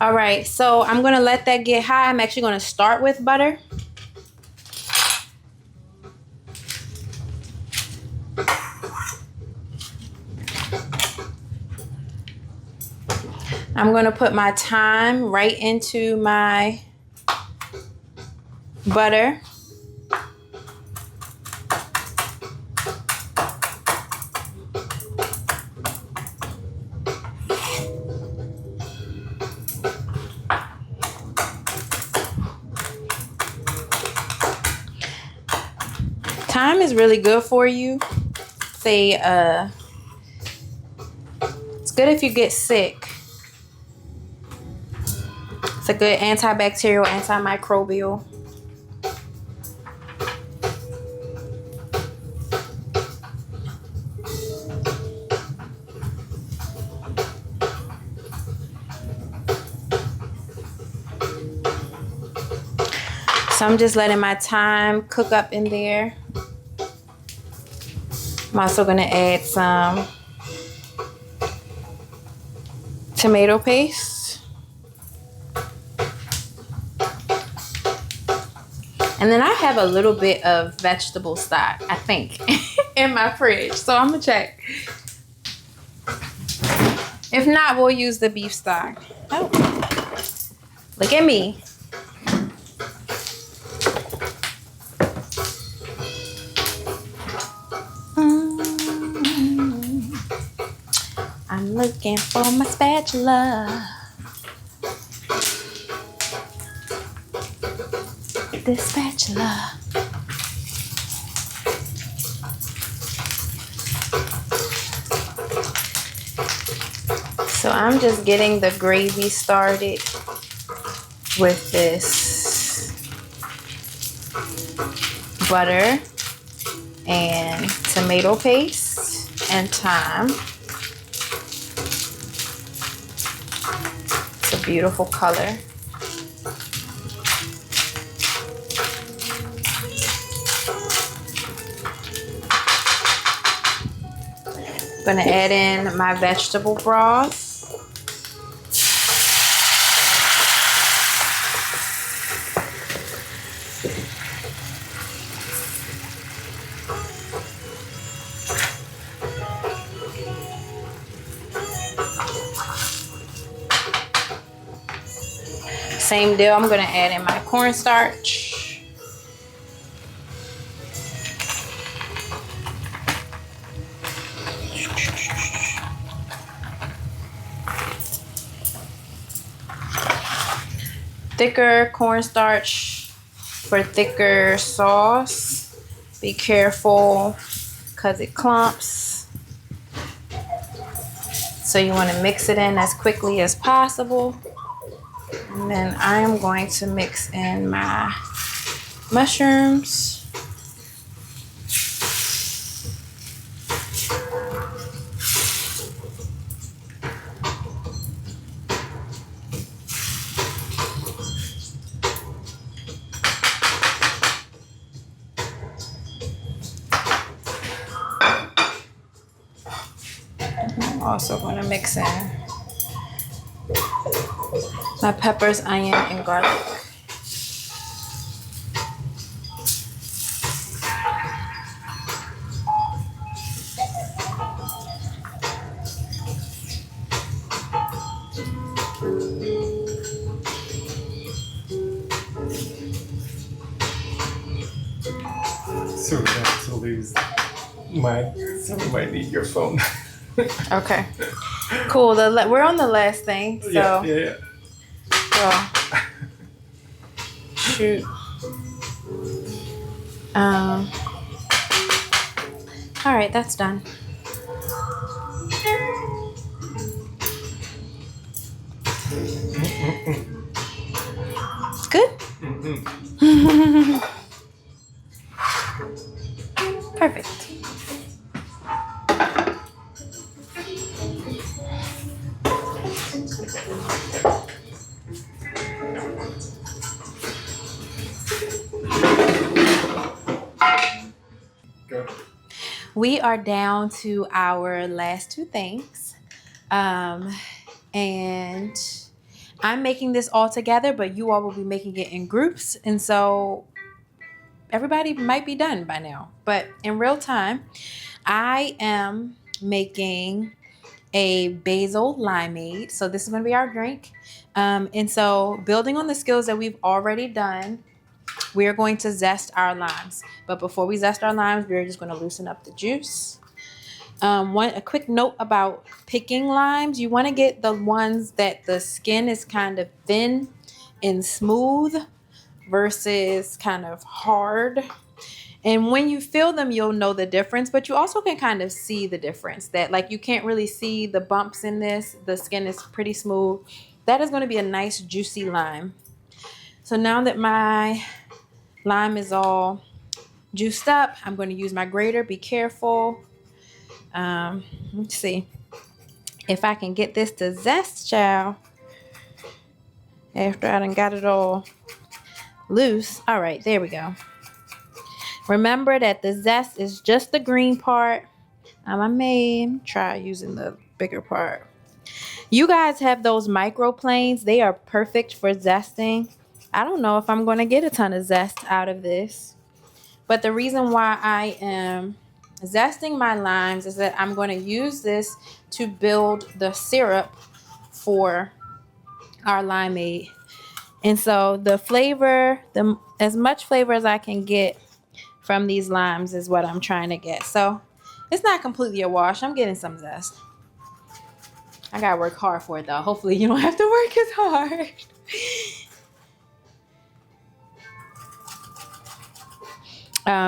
All right, so I'm gonna let that get high. I'm actually gonna start with butter. I'm gonna put my thyme right into my butter. Thyme is really good for you. It's good if you get sick. It's a good antibacterial, antimicrobial. So I'm just letting my thyme cook up in there. I'm also gonna add some tomato paste. And then I have a little bit of vegetable stock, I think, in my fridge. So I'm gonna check. If not, we'll use the beef stock. Oh, look at me. I'm looking for my spatula. This spatula. So I'm just getting the gravy started with this butter and tomato paste and thyme. It's a beautiful color. I'm gonna add in my vegetable broth. Same deal, I'm gonna add in my cornstarch. Thicker cornstarch for thicker sauce. Be careful because it clumps. So you want to mix it in as quickly as possible. And then I am going to mix in my mushrooms. I'm also going to mix in my peppers, onion, and garlic. So we have to lose somebody might need your phone. Okay, cool. We're on the last thing, so Yeah. well, shoot. All right, that's done. Good. Perfect. we are down to our last two things. And I'm making this all together, but you all will be making it in groups. And so everybody might be done by now. But in real time, I am making a basil limeade. So this is going to be our drink. And so building on the skills that we've already done, we're going to zest our limes. But before we zest our limes, we're just going to loosen up the juice. A quick note about picking limes. You want to get the ones that the skin is kind of thin and smooth versus kind of hard. And when you feel them, you'll know the difference, but you also can kind of see the difference that like you can't really see the bumps in this. The skin is pretty smooth. That is going to be a nice juicy lime. So now that my lime is all juiced up, I'm going to use my grater. Be careful. Let's see if I can get this to zest, child, after I done got it all loose. All right, there we go. Remember that the zest is just the green part. I may try using the bigger part. You guys have those microplanes. They are perfect for zesting. I don't know if I'm going to get a ton of zest out of this, but the reason why I am zesting my limes is that I'm going to use this to build the syrup for our limeade. And so the flavor, as much flavor as I can get from these limes is what I'm trying to get. So it's not completely a wash. I'm getting some zest. I gotta work hard for it though. Hopefully you don't have to work as hard.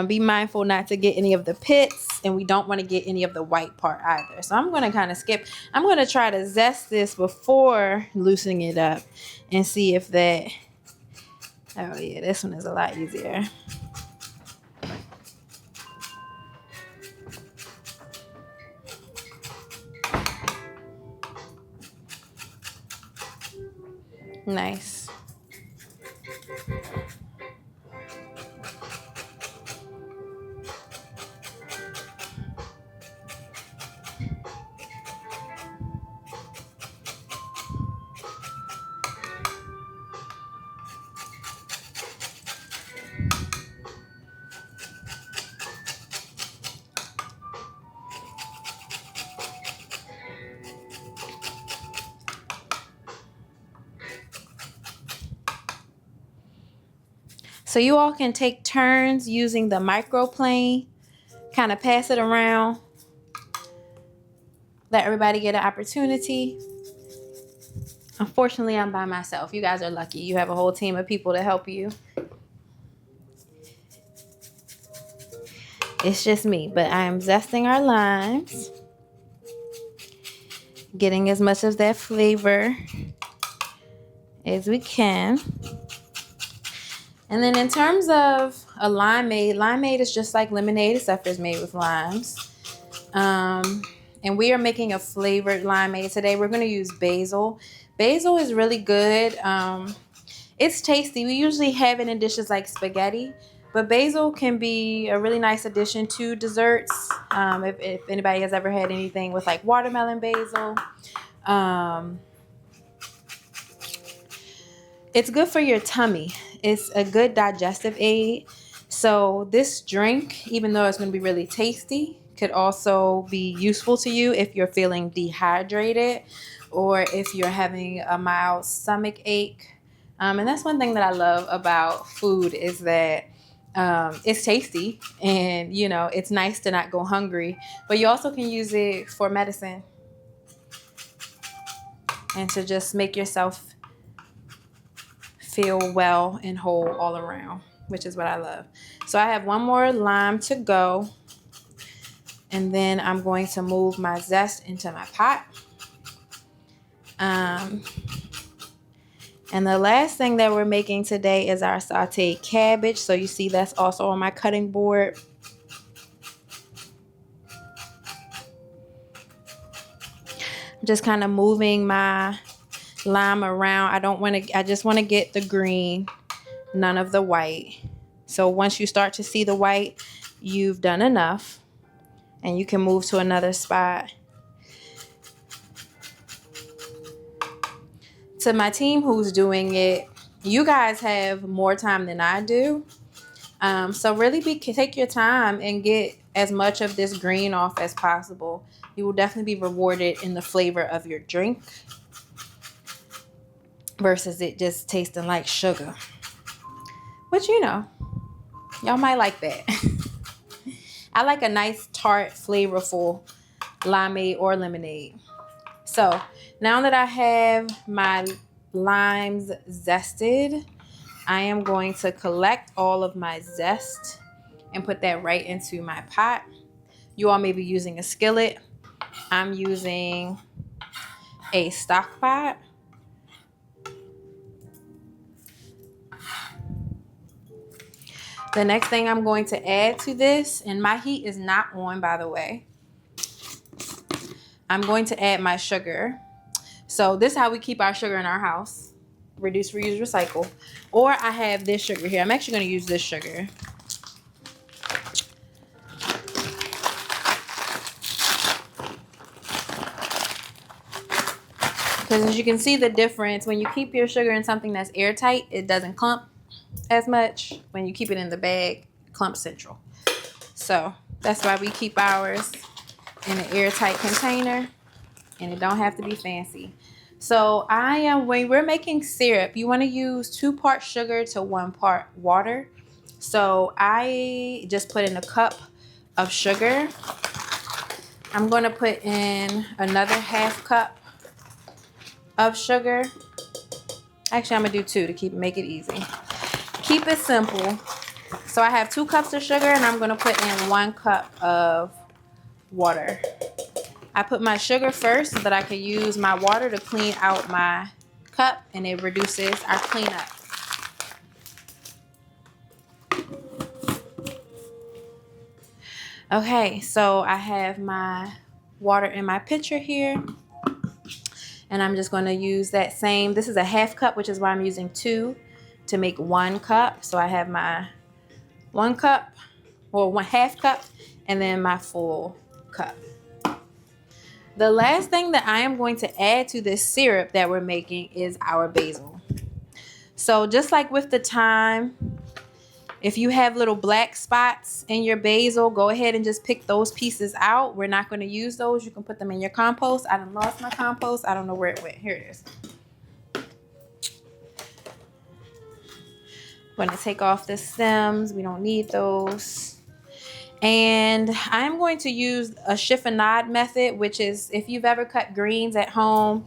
Be mindful not to get any of the pits, and we don't want to get any of the white part either. So I'm going to kind of skip. I'm going to try to zest this before loosening it up and see if that. Oh yeah, this one is a lot easier. Nice. So you all can take turns using the microplane, kind of pass it around, let everybody get an opportunity. Unfortunately, I'm by myself. You guys are lucky. You have a whole team of people to help you. It's just me, but I am zesting our limes, getting as much of that flavor as we can. And then in terms of a limeade is just like lemonade, except it's made with limes. And we are making a flavored limeade today. We're going to use basil. Basil is really good. It's tasty. We usually have it in dishes like spaghetti, but basil can be a really nice addition to desserts. If anybody has ever had anything with like watermelon basil. It's good for your tummy. It's a good digestive aid. So this drink, even though it's going to be really tasty, could also be useful to you if you're feeling dehydrated or if you're having a mild stomach ache. And that's one thing that I love about food is that it's tasty and, you know, it's nice to not go hungry. But you also can use it for medicine and to just make yourself feel well and whole all around, which is what I love. So I have one more lime to go, and then I'm going to move my zest into my pot. And the last thing that we're making today is our sauteed cabbage. So you see that's also on my cutting board. Just kind of moving my lime around. I just want to get the green, none of the white. So once you start to see the white, you've done enough. and you can move to another spot. To my team who's doing it, you guys have more time than I do. So really take your time and get as much of this green off as possible. You will definitely be rewarded in the flavor of your drink versus it just tasting like sugar. Which, you know, y'all might like that. I like a nice tart, flavorful limeade or lemonade. So now that I have my limes zested, I am going to collect all of my zest and put that right into my pot. You all may be using a skillet. I'm using a stock pot. The next thing I'm going to add to this, and my heat is not on, by the way, I'm going to add my sugar. So this is how we keep our sugar in our house. Reduce, reuse, recycle. Or I have this sugar here. I'm actually going to use this sugar. Because as you can see the difference, when you keep your sugar in something that's airtight, it doesn't clump as much. When you keep it in the bag, it clumps central. So that's why we keep ours in an airtight container, and it don't have to be fancy. So when we're making syrup, you want to use 2 parts sugar to 1 part water. So I just put in a cup of sugar. I'm going to put in another 1/2 cup of sugar. Actually, I'm going to do 2 to make it easy. Keep it simple. So I have 2 cups of sugar, and I'm going to put in 1 cup of water. I put my sugar first so that I can use my water to clean out my cup, and it reduces our cleanup. Okay, so I have my water in my pitcher here, and I'm just going to use that same. This is a 1/2 cup, which is why I'm using 2 to make 1 cup. So I have my 1 cup, or 1/2 cup, and then my full cup. The last thing that I am going to add to this syrup that we're making is our basil. So just like with the thyme, if you have little black spots in your basil, go ahead and just pick those pieces out. We're not going to use those. You can put them in your compost. I done lost my compost. I don't know where it went. Here it is. I'm going to take off the stems. We don't need those. And I'm going to use a chiffonade method, which is, if you've ever cut greens at home,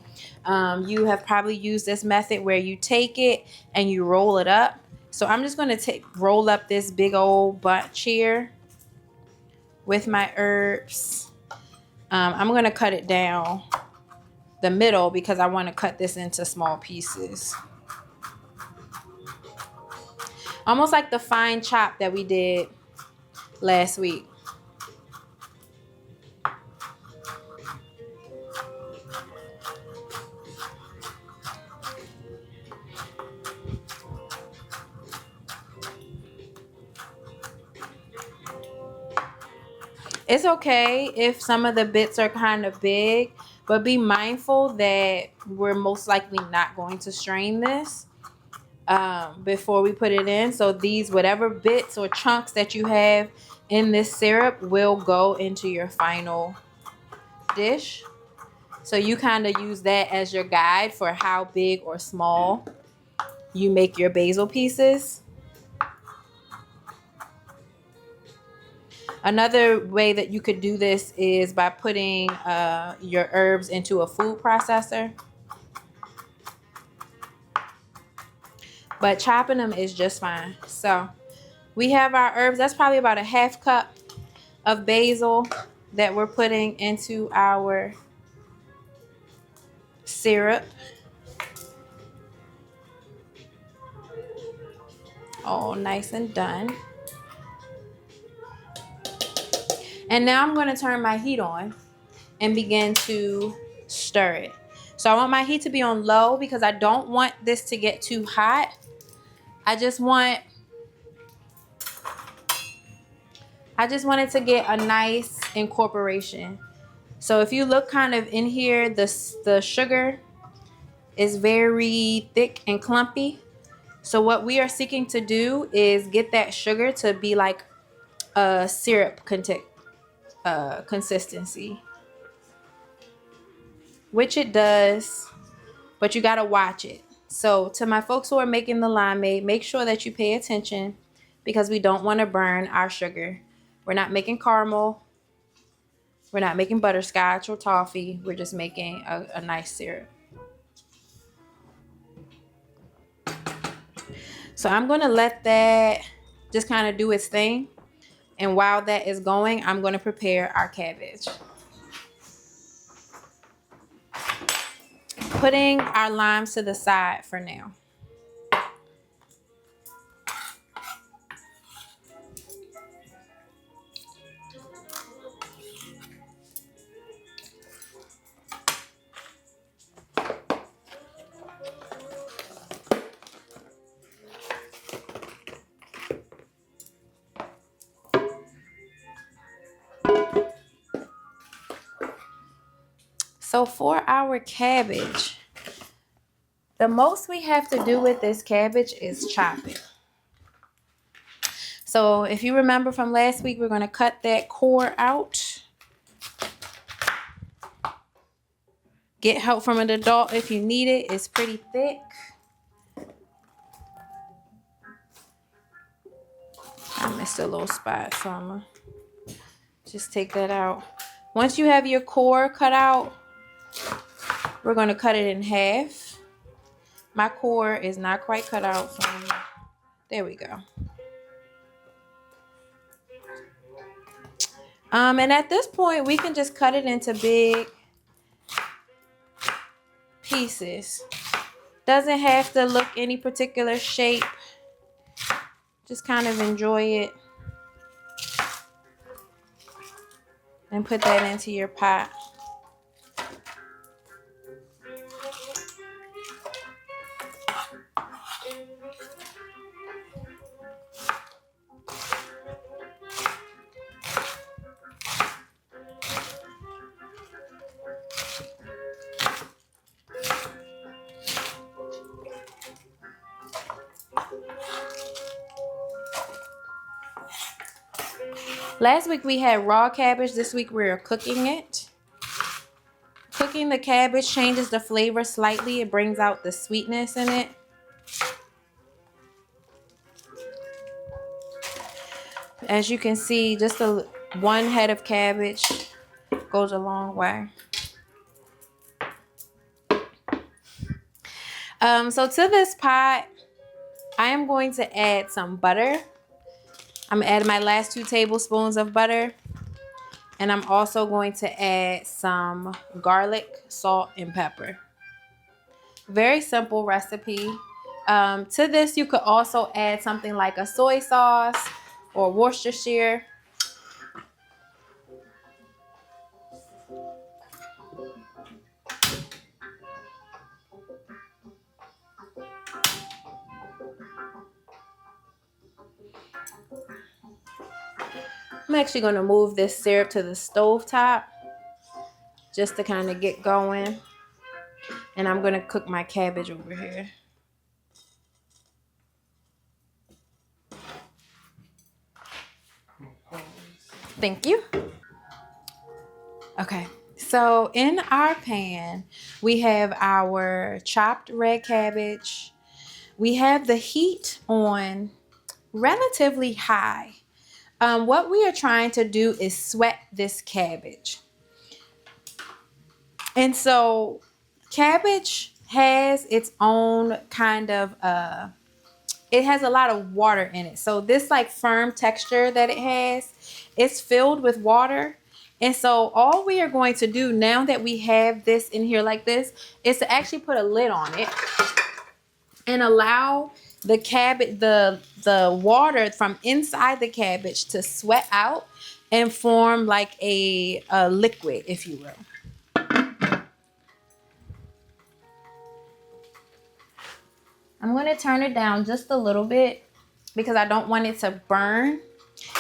you have probably used this method where you take it and you roll it up. So I'm just going to roll up this big old bunch here with my herbs. I'm going to cut it down the middle because I want to cut this into small pieces. Almost like the fine chop that we did last week. It's okay if some of the bits are kind of big, but be mindful that we're most likely not going to strain this before we put it in. So these, whatever bits or chunks that you have in this syrup will go into your final dish. So you kind of use that as your guide for how big or small you make your basil pieces. Another way that you could do this is by putting your herbs into a food processor. But chopping them is just fine. So we have our herbs. That's probably about a 1/2 cup of basil that we're putting into our syrup. All nice and done. And now I'm going to turn my heat on and begin to stir it. So I want my heat to be on low because I don't want this to get too hot. I just want I just wanted to get a nice incorporation. So if you look kind of in here, the sugar is very thick and clumpy. So what we are seeking to do is get that sugar to be like a syrup consistency, which it does, but you got to watch it. So to my folks who are making the limeade, make sure that you pay attention because we don't want to burn our sugar. We're not making caramel. We're not making butterscotch or toffee. We're just making a nice syrup. So I'm going to let that just kind of do its thing. And while that is going, I'm going to prepare our cabbage. Putting our limes to the side for now. So for our cabbage, the most we have to do with this cabbage is chop it. So if you remember from last week, we're going to cut that core out. Get help from an adult if you need it. It's pretty thick. I missed a little spot, so I'm going to just take that out. Once you have your core cut out, we're going to cut it in half. My core is not quite cut out, so there we go. And at this point, we can just cut it into big pieces. Doesn't have to look any particular shape. Just kind of enjoy it. And put that into your pot. Last week we had raw cabbage. This week we're cooking it. Cooking the cabbage changes the flavor slightly. It brings out the sweetness in it. As you can see, just one head of cabbage goes a long way. So to this pot, I am going to add some butter. I'm going to add my last 2 tablespoons of butter. And I'm also going to add some garlic, salt, and pepper. Very simple recipe. To this, you could also add something like a soy sauce or Worcestershire. I'm actually going to move this syrup to the stove top just to kind of get going. And I'm going to cook my cabbage over here. Thank you. Okay, so in our pan, we have our chopped red cabbage. We have the heat on relatively high. What we are trying to do is sweat this cabbage. And so cabbage has its own kind of, it has a lot of water in it. So this like firm texture that it has, it's filled with water. And so all we are going to do now that we have this in here like this is to actually put a lid on it and allow the cabbage, the water from inside the cabbage to sweat out and form like a liquid, if you will. I'm going to turn it down just a little bit because I don't want it to burn.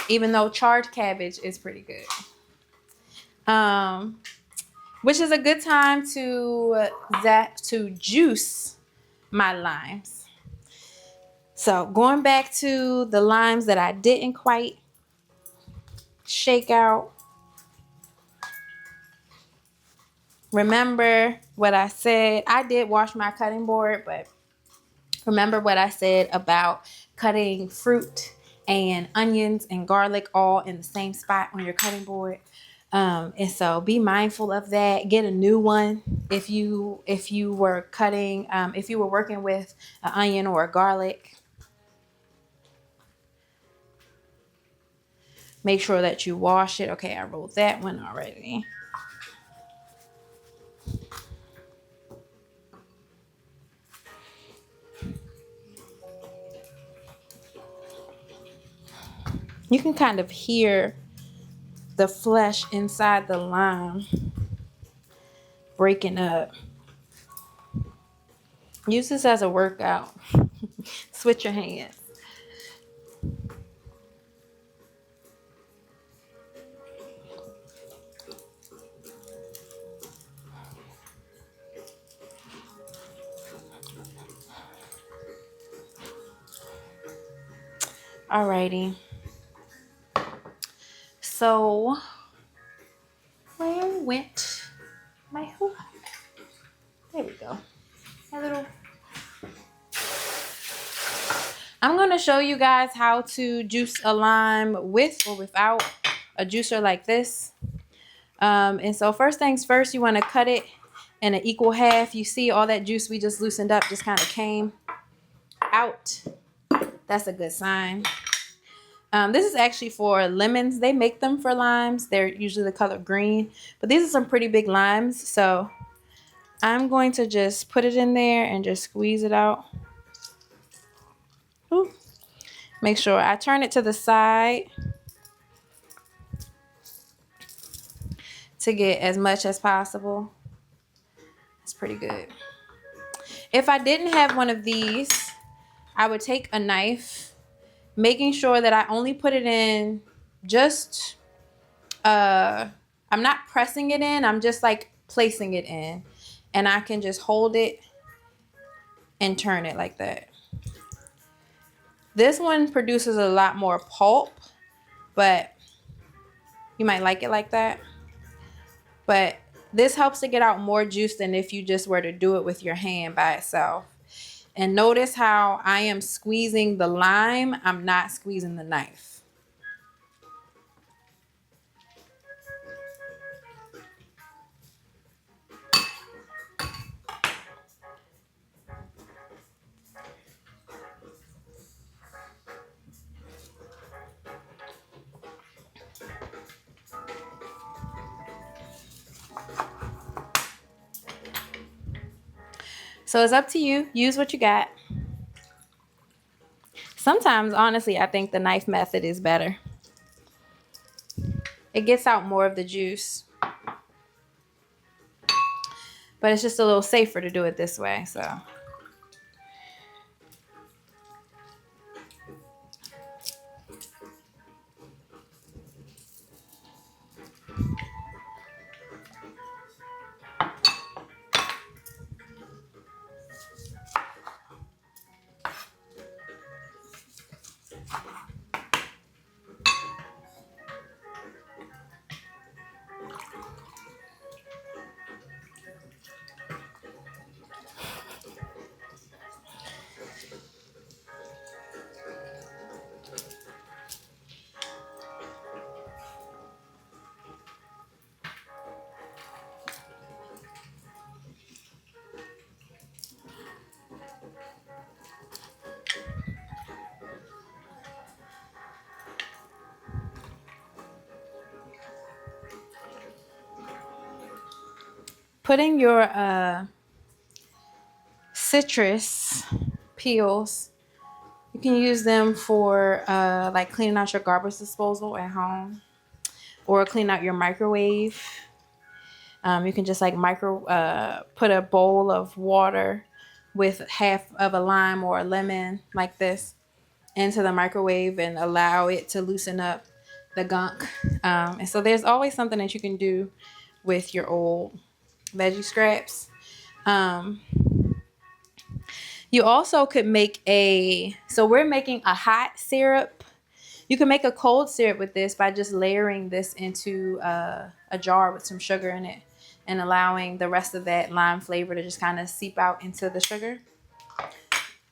even though charred cabbage is pretty good. Which is a good time to juice my limes. So going back to the limes that I didn't quite shake out. Remember what I said. I did wash my cutting board, but remember what I said about cutting fruit and onions and garlic all in the same spot on your cutting board. And so be mindful of that. Get a new one if you were cutting, if you were working with an onion or a garlic. Make sure that you wash it. Okay, I rolled that one already. You can kind of hear the flesh inside the lime breaking up. Use this as a workout. Switch your hands. Alrighty. So where went my hoop? There we go. I'm going to show you guys how to juice a lime with or without a juicer like this. And so first things first, you want to cut it in an equal half. You see all that juice we just loosened up just kind of came out. That's a good sign. This is actually for lemons. They make them for limes. They're usually the color green, but these are some pretty big limes. So I'm going to just put it in there and just squeeze it out. Ooh. Make sure I turn it to the side to get as much as possible. It's pretty good. If I didn't have one of these, I would take a knife, making sure that I only put it in just, I'm not pressing it in, I'm just like placing it in. And I can just hold it and turn it like that. This one produces a lot more pulp, but you might like it like that. But this helps to get out more juice than if you just were to do it with your hand by itself. And notice how I am squeezing the lime. I'm not squeezing the knife. So it's up to you. Use what you got. Sometimes, honestly, I think the knife method is better. It gets out more of the juice. But it's just a little safer to do it this way, so. Putting your citrus peels, you can use them for like cleaning out your garbage disposal at home or clean out your microwave. You can just like put a bowl of water with half of a lime or a lemon like this into the microwave and allow it to loosen up the gunk. And so there's always something that you can do with your old veggie scraps. You also could make so we're making a hot syrup. You can make a cold syrup with this by just layering this into a jar with some sugar in it and allowing the rest of that lime flavor to just kind of seep out into the sugar.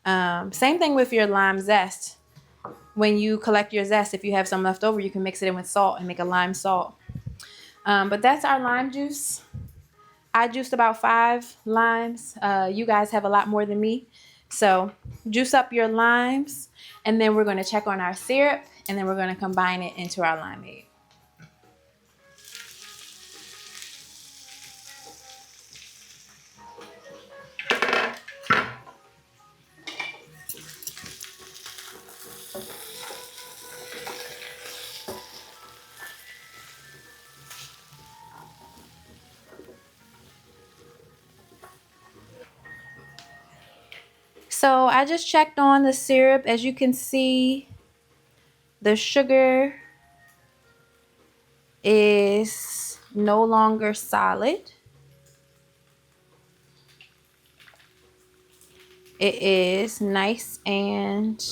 Same thing with your lime zest. When you collect your zest, if you have some left over, you can mix it in with salt and make a lime salt. But that's our lime juice. I juiced about 5 limes. You guys have a lot more than me. So juice up your limes, and then we're going to check on our syrup, and then we're going to combine it into our limeade. So I just checked on the syrup. As you can see, the sugar is no longer solid. It is nice and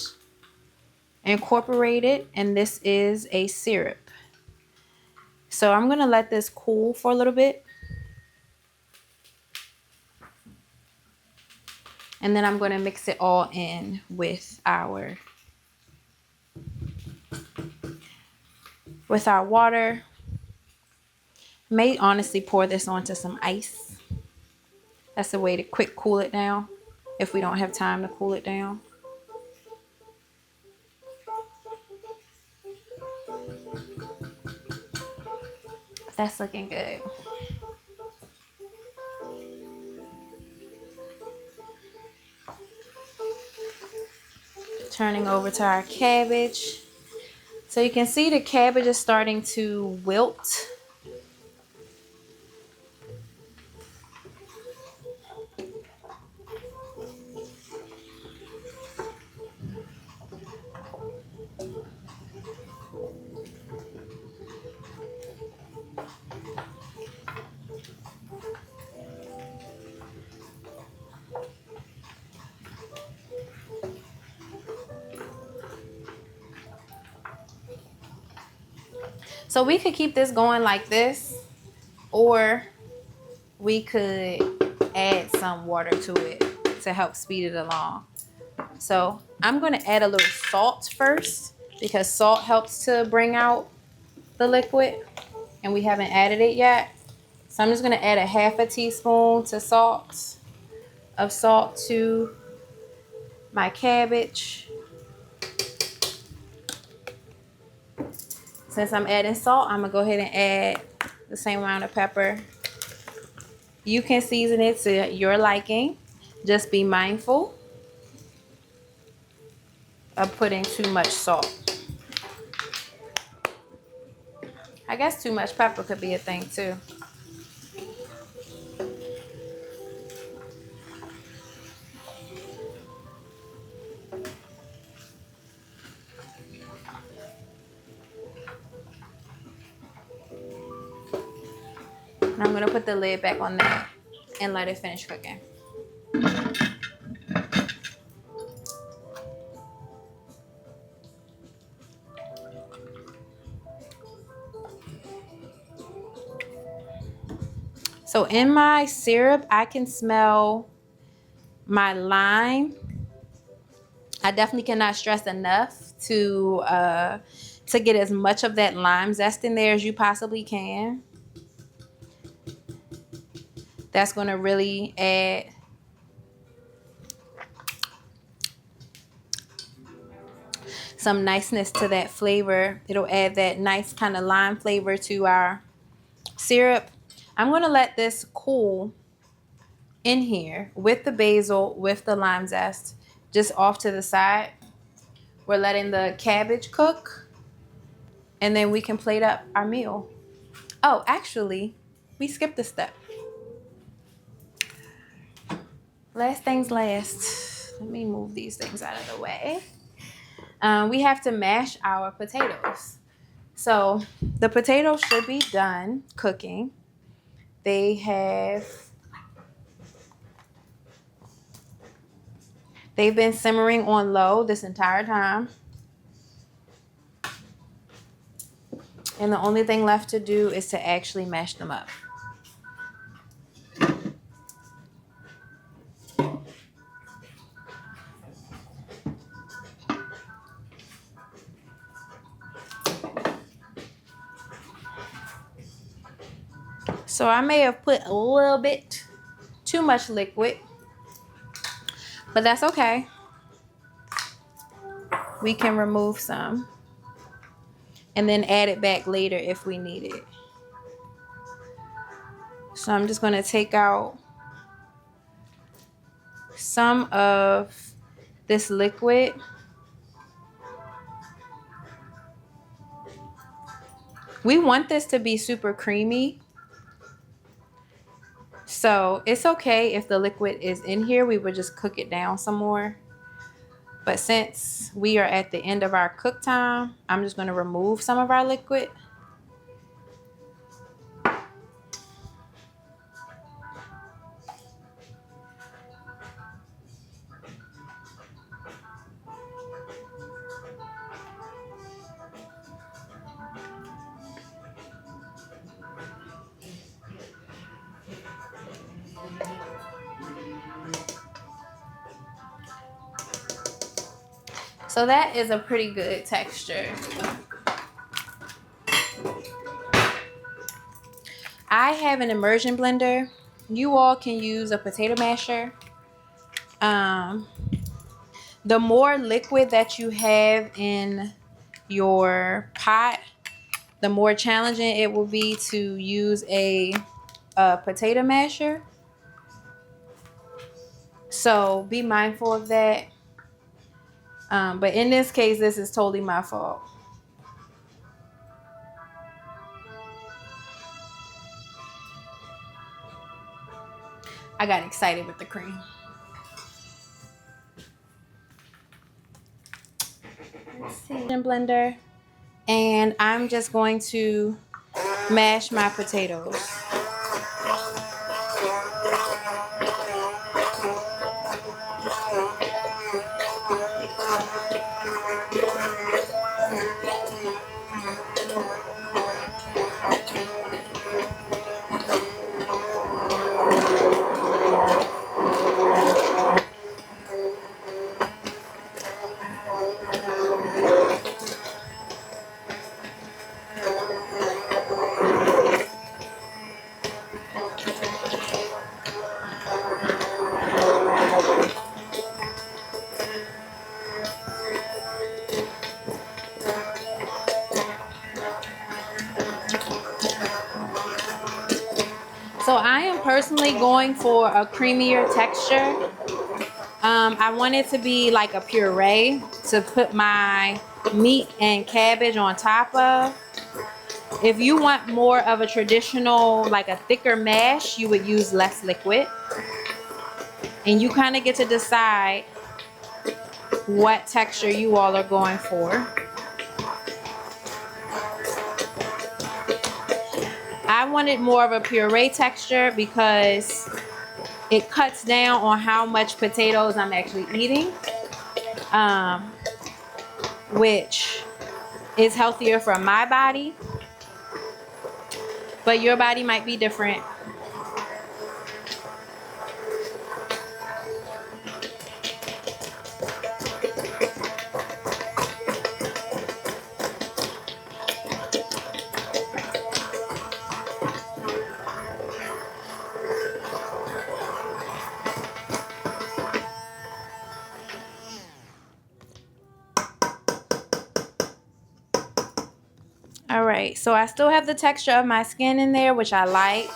incorporated, and this is a syrup. So I'm going to let this cool for a little bit. And then I'm going to mix it all in with our water. May honestly pour this onto some ice. That's a way to quick cool it down if we don't have time to cool it down. That's looking good. Turning over to our cabbage. So you can see the cabbage is starting to wilt. So we could keep this going like this, or we could add some water to it to help speed it along. So I'm going to add a little salt first because salt helps to bring out the liquid, and we haven't added it yet. So I'm just going to add a 1/2 teaspoon of salt to my cabbage. Since I'm adding salt, I'm going to go ahead and add the same amount of pepper. You can season it to your liking. Just be mindful of putting too much salt. I guess too much pepper could be a thing too. And I'm going to put the lid back on that and let it finish cooking. So in my syrup, I can smell my lime. I definitely cannot stress enough to get as much of that lime zest in there as you possibly can. That's going to really add some niceness to that flavor. It'll add that nice kind of lime flavor to our syrup. I'm going to let this cool in here with the basil, with the lime zest, just off to the side. We're letting the cabbage cook, and then we can plate up our meal. Oh, actually, we skipped a step. Last things last. Let me move these things out of the way. we have to mash our potatoes. So the potatoes should be done cooking. They've been simmering on low this entire time. And the only thing left to do is to actually mash them up. So I may have put a little bit too much liquid, but that's okay. We can remove some and then add it back later if we need it. So I'm just going to take out some of this liquid. We want this to be super creamy. So it's okay if the liquid is in here. We would just cook it down some more. But since we are at the end of our cook time, I'm just going to remove some of our liquid. So that is a pretty good texture. I have an immersion blender. You all can use a potato masher. The more liquid that you have in your pot, the more challenging it will be to use a potato masher. So be mindful of that. But in this case, this is totally my fault. I got excited with the cream. Let's see. Blender. And I'm just going to mash my potatoes. So I am personally going for a creamier texture. I want it to be like a puree to put my meat and cabbage on top of. If you want more of a traditional, like a thicker mash, you would use less liquid. And you kind of get to decide what texture you all are going for. I wanted more of a puree texture because it cuts down on how much potatoes I'm actually eating, which is healthier for my body, but your body might be different. All right, so I still have the texture of my skin in there, which I like.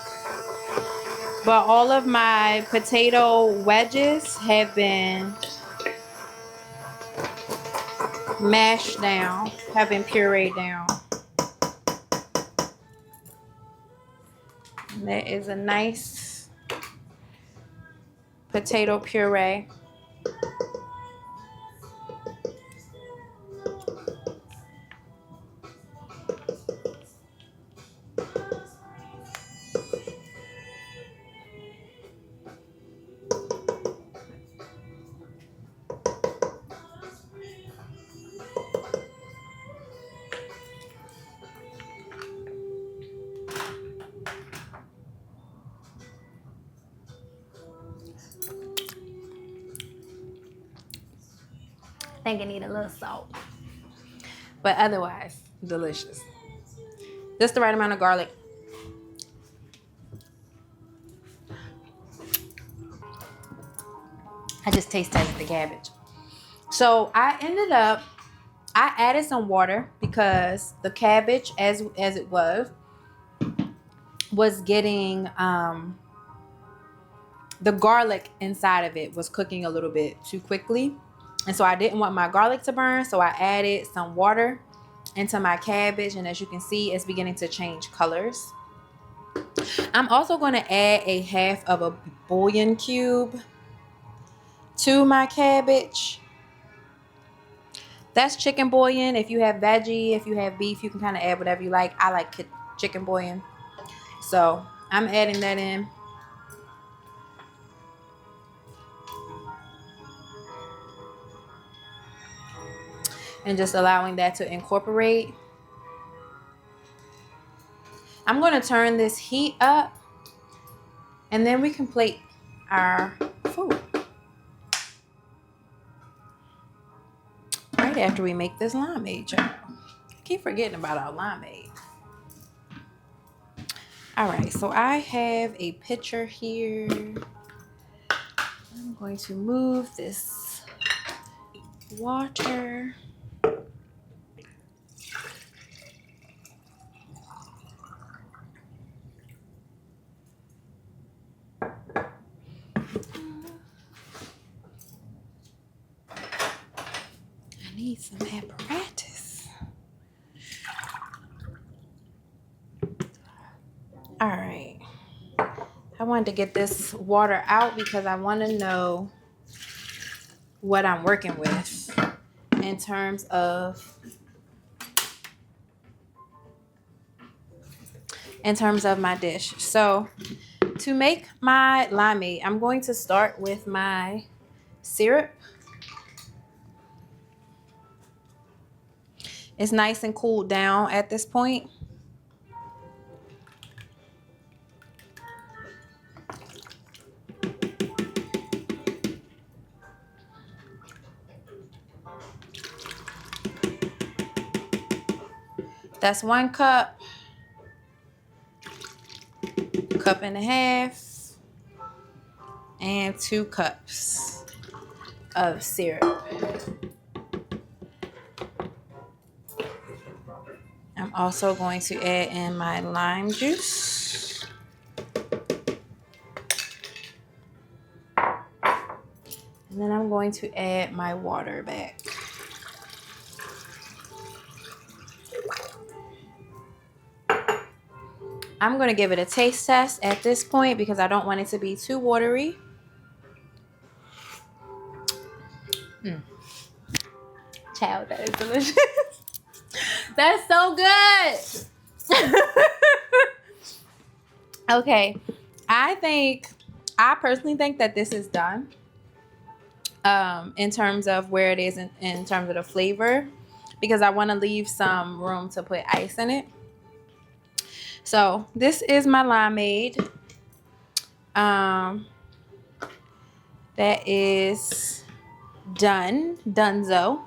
But all of my potato wedges have been mashed down, have been pureed down. And that is a nice potato puree. think it need a little salt. But otherwise, delicious. Just the right amount of garlic. I just taste tested the cabbage. So I added some water because the cabbage, as it was getting the garlic inside of it was cooking a little bit too quickly. And so I didn't want my garlic to burn. So I added some water into my cabbage. And as you can see, it's beginning to change colors. I'm also going to add a half of a bouillon cube to my cabbage. That's chicken bouillon. If you have veggie, if you have beef, you can kind of add whatever you like. I like chicken bouillon. So I'm adding that in. And just allowing that to incorporate. I'm going to turn this heat up. And then we can plate our food. Right after we make this limeade. I keep forgetting about our limeade. All right, so I have a pitcher here. I'm going to move this water. I need some apparatus. All right. I wanted to get this water out because I want to know what I'm working with in terms of my dish. So to make my limeade, I'm going to start with my syrup. It's nice and cooled down at this point. That's 1 cup, cup and a half, and 2 cups of syrup. I'm also going to add in my lime juice. And then I'm going to add my water back. I'm going to give it a taste test at this point because I don't want it to be too watery. Child, that is delicious. That's so good. Okay. I personally think that this is done. In terms of where it is in terms of the flavor, because I want to leave some room to put ice in it. So this is my limeade. That is donezo.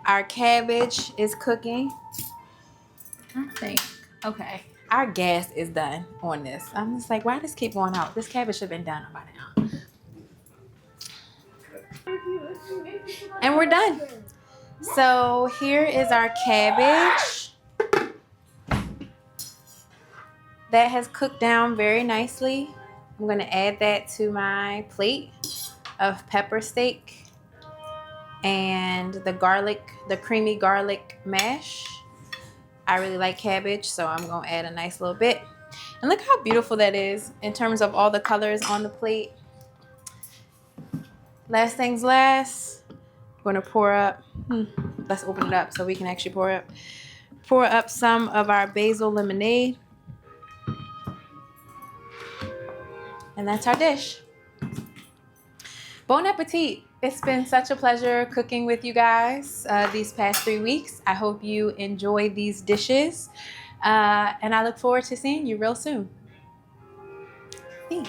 Our cabbage is cooking. I think, okay, our gas is done on this. I'm just like, why does this keep going out? This cabbage should have been done by now. And we're done. So here is our cabbage. That has cooked down very nicely. I'm going to add that to my plate of pepper steak and the creamy garlic mash. I really like cabbage, so I'm going to add a nice little bit. And look how beautiful that is in terms of all the colors on the plate. Last things last, I'm going to pour up. Let's open it up so we can actually pour up some of our Basil Limeade. And that's our dish. Bon appetit. It's been such a pleasure cooking with you guys these past 3 weeks. I hope you enjoy these dishes. And I look forward to seeing you real soon. See.